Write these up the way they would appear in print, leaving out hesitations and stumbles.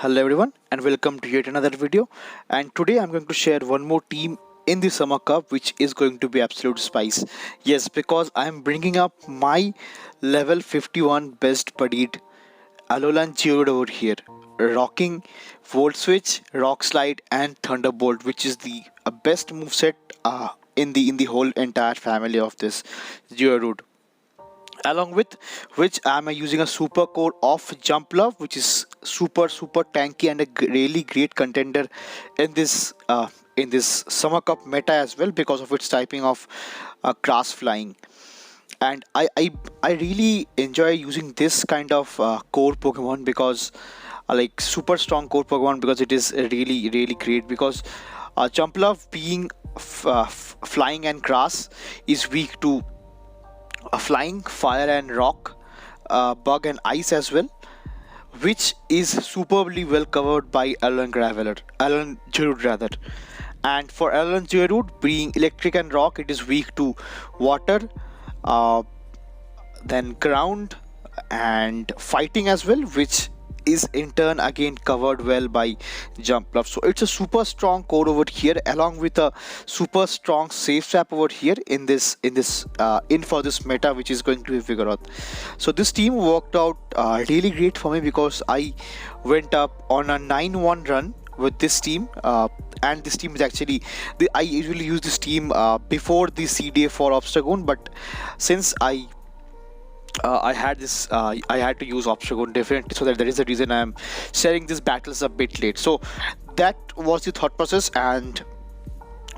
Hello everyone and welcome to yet another video, and today I'm going to share one more team in the summer cup which is going to be absolute spice. Yes, because I'm bringing up my level 51 best buddied alolangeodude over here, rocking Volt Switch, Rock Slide and Thunderbolt, which is the best moveset in the whole entire family of this Geodude, along with which I'm using a super core of Jumpluff, which is super tanky and a really great contender in this summer cup meta as well, because of its typing of grass flying. And I really enjoy using this kind of core Pokemon, because like super strong core Pokemon, because it is really great, because Jumpluff being flying and grass is weak to flying, fire and rock, bug and ice as well, which is superbly well covered by Alan Geodude rather. And for Alan Geodude being electric and rock, it is weak to water, uh, then ground and fighting as well, which is in turn again covered well by Jumpluff. So it's a super strong core over here, along with a super strong safe swap over here in for this meta, which is going to be Vigoroth. So this team worked out really great for me, because I went up on a 9-1 run with this team, and this team is actually I usually use this team before the CDA for Obstagoon, but since I had to use Obstagoon definitely, so that is the reason I am sharing these battles a bit late. So that was the thought process and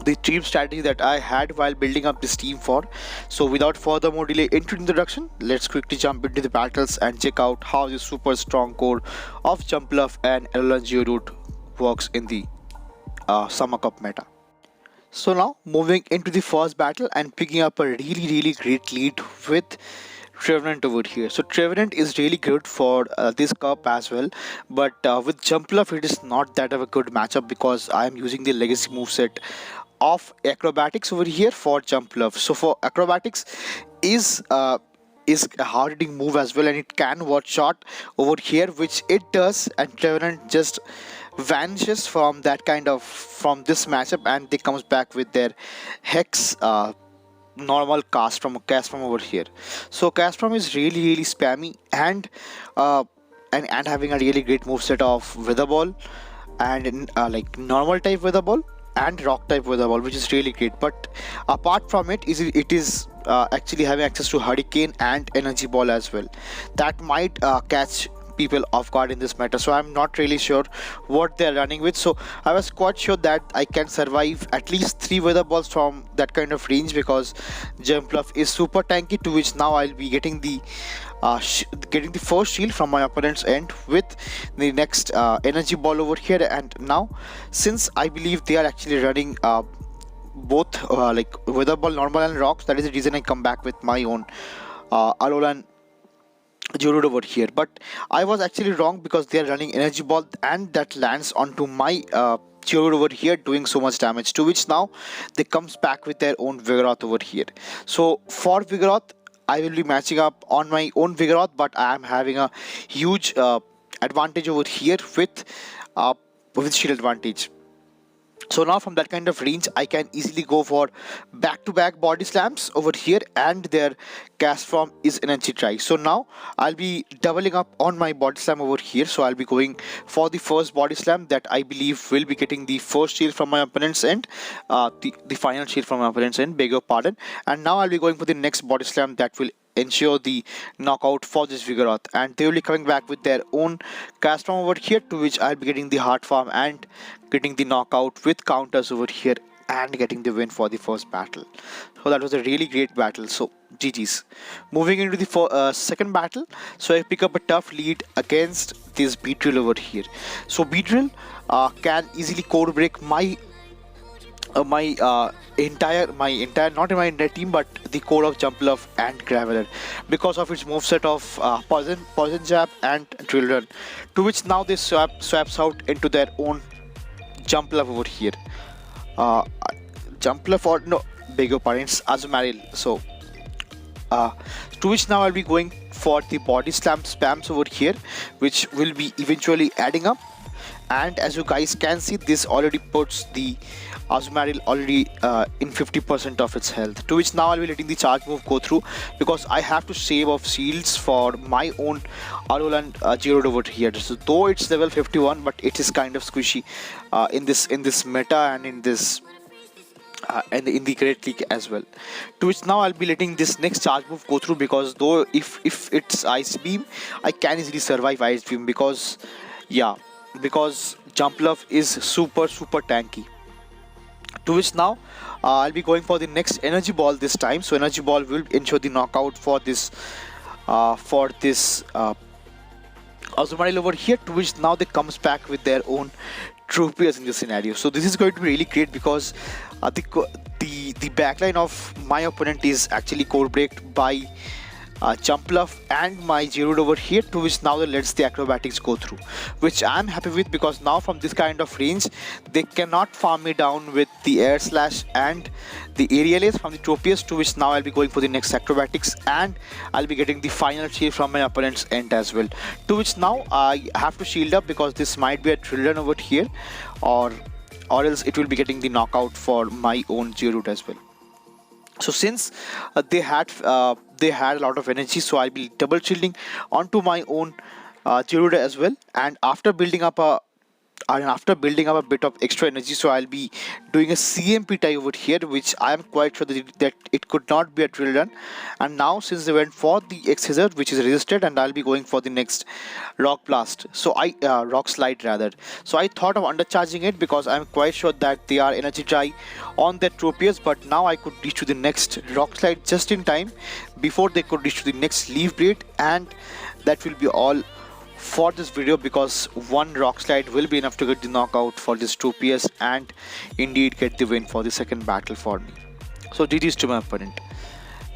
the team strategy that I had while building up this team for. So without further more delay into introduction, let's quickly jump into the battles and check out how the super strong core of Jumpluff and alolangeodude works in the summer cup meta. So now moving into the first battle and picking up a really great lead with Trevenent over here. So Trevenant is really good for this cup as well, but with Jumpluff it is not that of a good matchup, because I am using the legacy moveset of Acrobatics over here for Jumpluff. So for Acrobatics is a hard hitting move as well, and it can one shot over here, which it does, and Trevenant just vanishes from this matchup, and they comes back with their Hex normal cast from over here. So cast from is really spammy, and having a really great moveset of Weather Ball and like normal type Weather Ball and rock type Weather Ball, which is really great. But apart from it is actually having access to Hurricane and Energy Ball as well, that might catch people off guard in this meta. So I'm not really sure what they're running with, so I was quite sure that I can survive at least 3 weather balls from that kind of range, because Jumpluff is super tanky, to which now I'll be getting the first shield from my opponent's end with the next energy ball over here. And now, since I believe they are actually running both like weather ball normal and rocks, that is the reason I come back with my own Alolan Geodude over here. But I was actually wrong, because they are running energy ball, and that lands onto my Geodude over here, doing so much damage, to which now they comes back with their own Vigoroth over here. So for Vigoroth, I will be matching up on my own Vigoroth, but I am having a huge advantage over here with shield advantage. So now from that kind of range, I can easily go for back-to-back body slams over here, and their cast form is Energy Dry. So now I'll be doubling up on my body slam over here. So I'll be going for the first body slam that I believe will be getting the first shield from my opponent's end, the final shield from my opponent's end, beg your pardon. And now I'll be going for the next body slam that will ensure the knockout for this Vigoroth, and they will be coming back with their own cast form over here, to which I'll be getting the heart farm and getting the knockout with counters over here and getting the win for the first battle. So that was a really great battle. So GG's. Moving into the second battle, so I pick up a tough lead against this Beedrill over here. So Beedrill can easily core break my entire not in my entire team, but the core of Jumpluff and Graveler, because of its moveset of poison jab and drill run, to which now they swaps out into their own Jumpluff over here. Jumpluff, or no, beg your pardon, it's Azumarill. So to which now I'll be going for the body slam spams over here, which will be eventually adding up. and as you guys can see, this already puts the Azumarill already in 50% of its health, to which now I'll be letting the charge move go through, because I have to save off shields for my own Alola and Geodude over here. So though it's level 51, but it is kind of squishy in this meta and in this and in the Great League as well. To which now I'll be letting this next charge move go through, because though if it's Ice Beam, I can easily survive Ice Beam, because yeah, because Jumpluff is super tanky. To which now I'll be going for the next Energy Ball this time. So Energy Ball will ensure the knockout for this Azumarill over here. To which now they comes back with their own Tropius in this scenario. So this is going to be really great, because the backline of my opponent is actually core breaked by Jumpluff and my Geodude over here, to which now they lets the acrobatics go through, which I'm happy with, because now from this kind of range they cannot farm me down with the Air Slash and the Aerial Ace from the Tropius. To which now I'll be going for the next acrobatics, and I'll be getting the final shield from my opponent's end as well. To which now I have to shield up, because this might be a Trevenent over here, or else it will be getting the knockout for my own Geodude as well. So since they had a lot of energy, so I'll be double shielding onto my own Geodude as well, and after building up a bit of extra energy, so I'll be doing a CMP tie over here, which I am quite sure that it could not be a drill run. And now since they went for the X-Scissor, which is resisted, and I'll be going for the next Rock Blast, so Rock Slide rather. So I thought of undercharging it, because I'm quite sure that they are energy dry on their Tropius, but now I could reach to the next Rock Slide just in time before they could reach to the next Leaf Blade, and that will be all for this video, because one Rock Slide will be enough to get the knockout for this Tropius and indeed get the win for the second battle for me. So GG's to my opponent.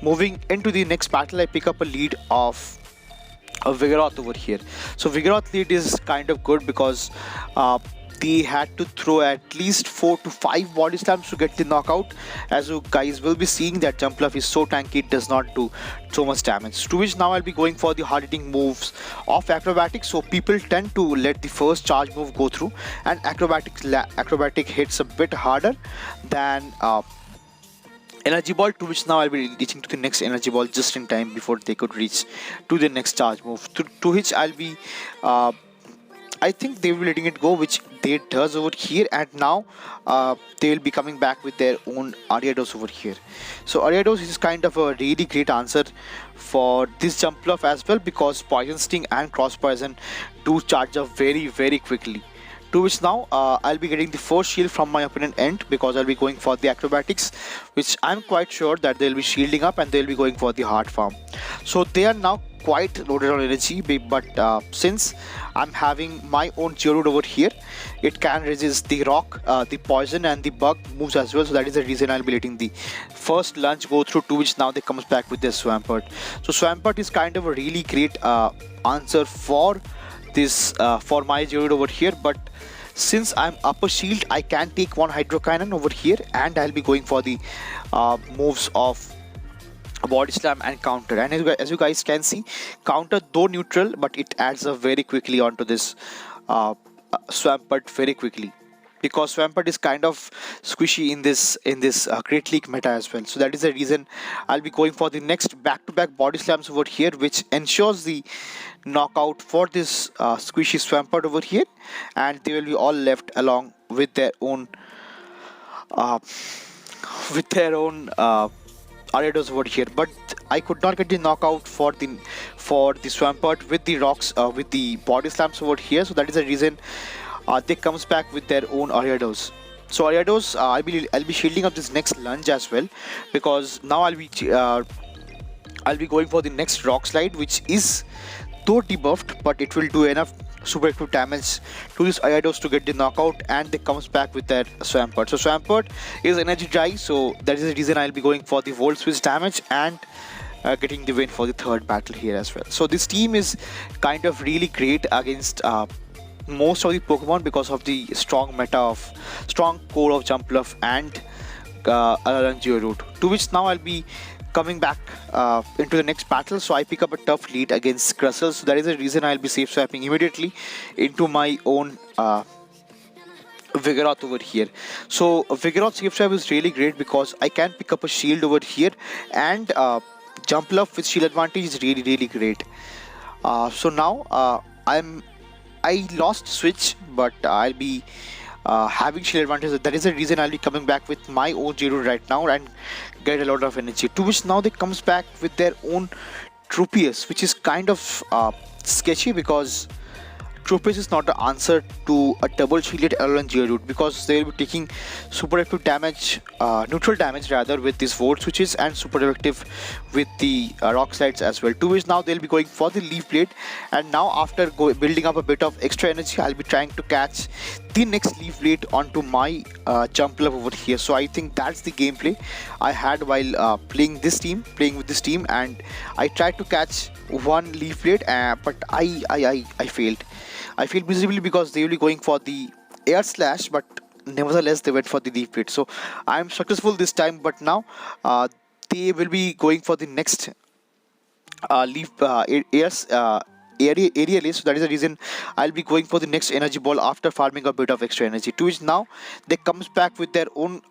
Moving into the next battle, I pick up a lead of a Vigoroth over here. So Vigoroth lead is kind of good, because they had to throw at least 4 to 5 body slams to get the knockout. As you guys will be seeing, that Jumpluff is so tanky, it does not do so much damage. To which now I'll be going for the hard hitting moves of acrobatics. So people tend to let the first charge move go through, and acrobatic hits a bit harder than Energy Ball. To which now I'll be reaching to the next Energy Ball just in time before they could reach to the next charge move. To which I'll be I think they will be letting it go, which they does over here, and now they will be coming back with their own Ariados over here. So Ariados is kind of a really great answer for this Jumpluff as well, because Poison Sting and Cross Poison do charge up very quickly. To which now I'll be getting the first shield from my opponent end, because I'll be going for the acrobatics, which I'm quite sure that they'll be shielding up and they'll be going for the hard farm. So they are now quite loaded on energy, but since I'm having my own Geodude over here, it can resist the rock, the poison and the bug moves as well. So that is the reason I'll be letting the first lunge go through, to which now they comes back with their Swampert. So Swampert is kind of a really great answer for this for my Geodude over here, but since I'm upper shield, I can take one Hydro Cannon over here, and I'll be going for the moves of Body Slam and Counter. And as you guys can see, Counter though neutral, but it adds up very quickly onto this Swampert very quickly, because Swampert is kind of squishy in this Great League meta as well. So that is the reason I'll be going for the next back-to-back Body Slams over here, which ensures the knockout for this squishy Swampert over here, and they will be all left along with their own Ariados over here. But I could not get the knockout for the Swampert with the rocks with the Body Slams over here. So that is the reason they comes back with their own Ariados. So Ariados, I'll be shielding up this next lunge as well, because now I'll be going for the next Rock Slide, which is though debuffed, but it will do enough super effective damage to this Ariados to get the knockout, and they comes back with their Swampert. So Swampert is energy dry, so that is the reason I'll be going for the Volt Switch damage and getting the win for the third battle here as well. So this team is kind of really great against most of the Pokemon, because of the strong core of Jumpluff and alolangeodude. To which now I'll be coming back into the next battle. So I pick up a tough lead against Crustle, so that is the reason I'll be safe swapping immediately into my own Vigoroth over here. So Vigoroth Safe Swap is really great because I can pick up a shield over here, and Jumpluff with shield advantage is really great. So now I lost switch, but I'll be having shield advantage. That is the reason I'll be coming back with my own Geodude right now and get a lot of energy. To which now they comes back with their own Tropius, which is kind of sketchy because Tropius is not the answer to a double shielded alolangeodude, because they will be taking super effective damage, neutral damage rather, with these volt switches, and super effective with the rock slides as well. To which now they'll be going for the leaf blade, and now after building up a bit of extra energy, I'll be trying to catch the next leaf blade onto my Jumpluff over here. So I think that's the gameplay I had while playing with this team, and I tried to catch one leaf blade, but I failed. I feel miserably because they will be going for the air slash, but nevertheless they went for the leaf blade. So I'm successful this time, but now they will be going for the next area list. So that is the reason I'll be going for the next energy ball after farming a bit of extra energy. To which now they comes back with their own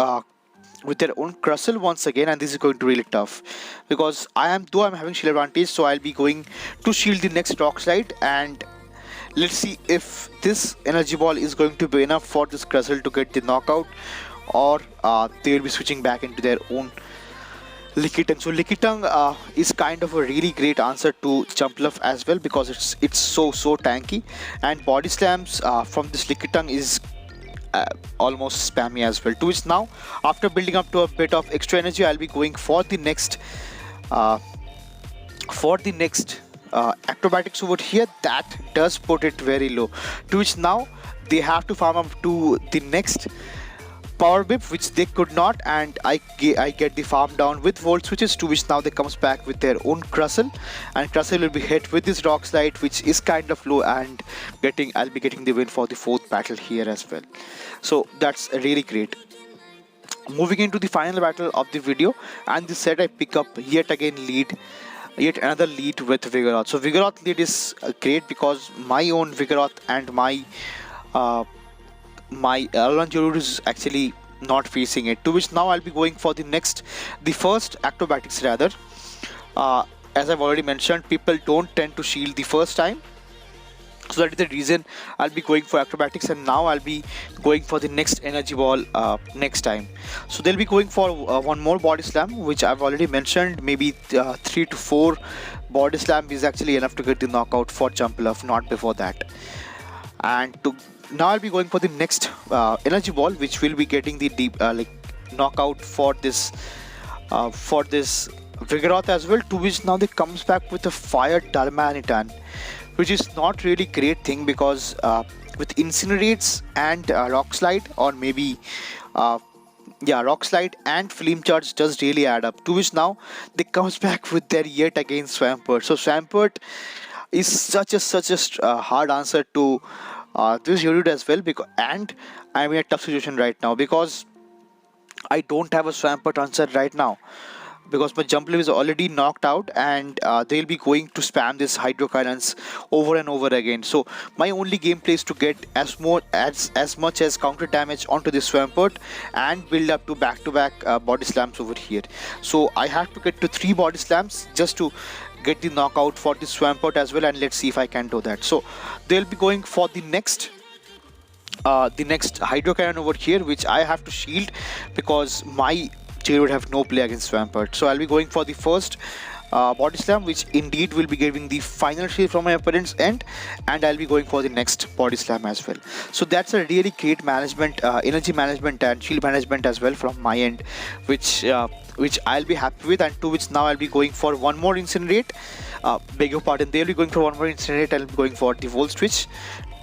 Crustle once again, and this is going to be really tough because I'm having shield advantage, so I'll be going to shield the next rock slide, and let's see if this energy ball is going to be enough for this Crustle to get the knockout, or they will be switching back into their own Lickitung. So Lickitung is kind of a really great answer to Jumpluff as well, because it's so tanky, and body slams from this Lickitung is almost spammy as well. To which now, after building up to a bit of extra energy, I'll be going for the next acrobatics over here. That does put it very low, to which now they have to farm up to the next power whip, which they could not, and I get the farm down with volt switches. To which now they comes back with their own Crustle, and Crustle will be hit with this rock slide, which is kind of low, and I'll be getting the win for the 4th battle here as well. So that's really great. Moving into the final battle of the video, and this set I pick up yet another lead with Vigoroth. So Vigoroth lead is great because my own Vigoroth and my alolangeodude is actually not facing it. To which now I'll be going for the first acrobatics rather. As I've already mentioned, people don't tend to shield the first time, so that is the reason I'll be going for acrobatics, and now I'll be going for the next energy ball next time. So they'll be going for one more body slam, which I've already mentioned. Maybe 3 to 4 body slam is actually enough to get the knockout for Jumpluff, not before that. And now I'll be going for the next energy ball, which will be getting the deep knockout for this Vigoroth as well. To which now they comes back with a fire Darmanitan, which is not really great thing because with incinerates and rock slide, or maybe rock slide and flame charge does really add up. To which now they comes back with their yet again Swampert. So Swampert is such a hard answer to this Geodude as well, and I'm in a tough situation right now because I don't have a Swampert answer right now, because my Jumpluff is already knocked out, and they'll be going to spam this Hydro Cannons over and over again. So my only gameplay is to get as much as counter damage onto this Swampert and build up to back-to-back body slams over here. So I have to get to 3 body slams just to get the knockout for this Swampert as well, and let's see if I can do that. So they'll be going for the next Hydro Cannon over here, which I have to shield because my Geodude would have no play against Swampert. So I'll be going for the first body slam, which indeed will be giving the final shield from my opponent's end, and I'll be going for the next body slam as well. So that's a really great management, energy management and shield management as well from my end, which I'll be happy with. And to which now I'll be going for one more incinerate. Beg your pardon, they'll be going for one more incinerate. I'll be going for the volt switch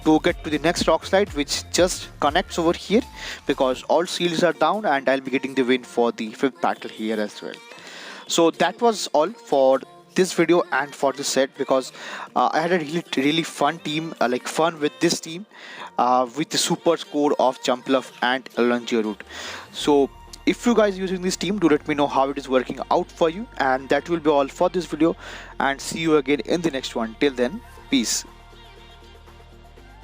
to get to the next rock slide, which just connects over here because all shields are down, and I'll be getting the win for the 5th battle here as well. So that was all for this video and for this set, because I had a really fun team, fun with this team with the super score of Jumpluff and alolangeodude. So if you guys are using this team, do let me know how it is working out for you, and that will be all for this video, and see you again in the next one. Till then, peace.